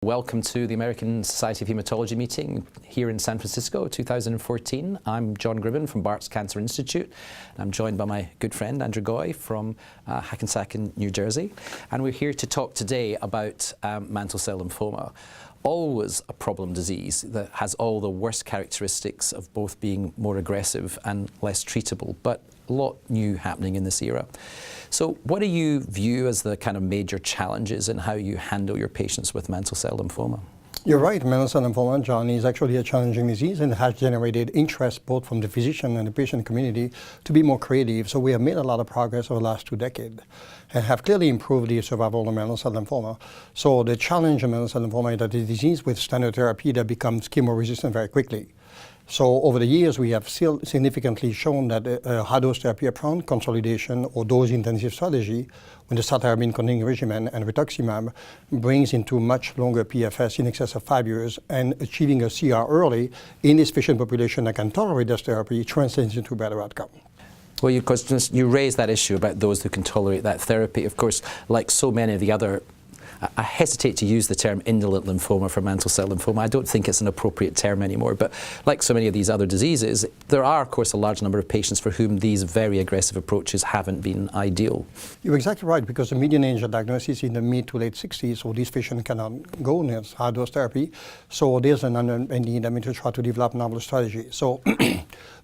Welcome to the American Society of Hematology meeting here in San Francisco, 2014. I'm John Gribben from Barts Cancer Institute. I'm joined by my good friend Andre Goy from Hackensack in New Jersey. And we're here to talk today about mantle cell lymphoma. Always a problem disease that has all the worst characteristics of both being more aggressive and less treatable, but a lot new happening in this era. So what do you view as the kind of major challenges in how you handle your patients with mantle cell lymphoma? You're right, mantle cell lymphoma, John, is actually a challenging disease and has generated interest both from the physician and the patient community to be more creative. So we have made a lot of progress over the last 2 decades and have clearly improved the survival of mantle cell lymphoma. So the challenge of mantle cell lymphoma is that it's a disease with standard therapy that becomes chemo-resistant very quickly. So over the years, we have still significantly shown that high-dose therapy upfront, consolidation, or dose-intensive strategy with the cytarabine-containing regimen and rituximab brings into much longer PFS in excess of 5 years, and achieving a CR early in this patient population that can tolerate this therapy translates into better outcome. Well, you raised that issue about those who can tolerate that therapy. Of course, like so many of the other, I hesitate to use the term indolent lymphoma for mantle cell lymphoma. I don't think it's an appropriate term anymore, but like so many of these other diseases, there are, of course, a large number of patients for whom these very aggressive approaches haven't been ideal. You're exactly right, because the median age of diagnosis is in the mid to late 60s, so these patients cannot go on high-dose therapy. So there's an unmet need to try to develop novel strategy. So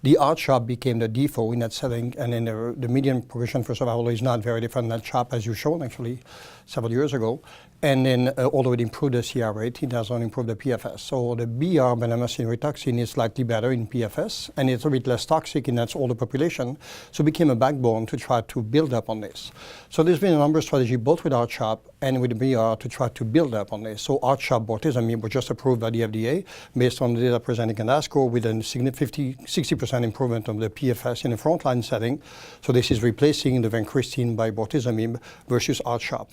the R-CHOP became the default in that setting, and then the median progression for survival is not very different than CHOP, as you've shown actually several years ago. And then although it improved the CR rate, it doesn't improve the PFS. So the BR, bendamustine rituximab, is slightly better in PFS, and it's a bit less toxic in that older population. So it became a backbone to try to build up on this. So there's been a number of strategies, both with R-CHOP and with the BR, to try to build up on this. So R-CHOP bortezomib was just approved by the FDA based on the data presented at ASCO with a significant 60% improvement of the PFS in a frontline setting. So this is replacing the vincristine by bortezomib versus R-CHOP.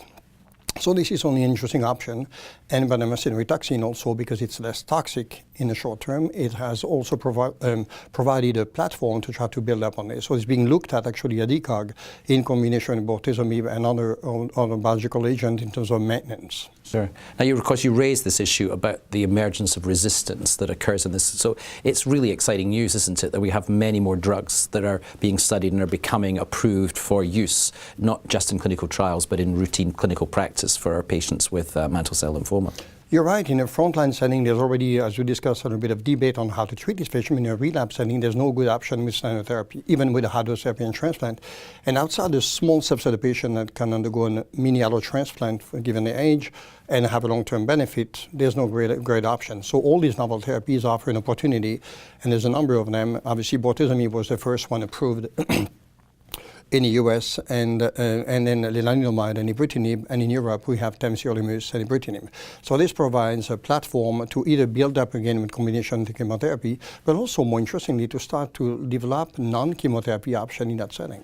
So this is only an interesting option, and bendamustine rituximab also, because it's less toxic in the short term, it has also provided a platform to try to build up on this. So it's being looked at actually at ECOG in combination with bortezomib and other biological agents in terms of maintenance. Sure. Now, of course, you raised this issue about the emergence of resistance that occurs in this. So it's really exciting news, isn't it, that we have many more drugs that are being studied and are becoming approved for use, not just in clinical trials, but in routine clinical practice for our patients with mantle cell lymphoma. You're right. In a frontline setting, there's already, as we discussed, a bit of debate on how to treat this patient. In a relapse setting, there's no good option with standard therapy, even with a high-dose therapy and transplant. And outside the small subset of patients that can undergo a mini allo transplant given their age and have a long-term benefit, there's no great option. So all these novel therapies offer an opportunity, and there's a number of them. Obviously, bortezomib was the first one approved in the US, and then lenalidomide and ibrutinib, and in Europe we have temsirolimus and ibrutinib. So this provides a platform to either build up again with combination chemotherapy, but also more interestingly to start to develop non-chemotherapy option in that setting.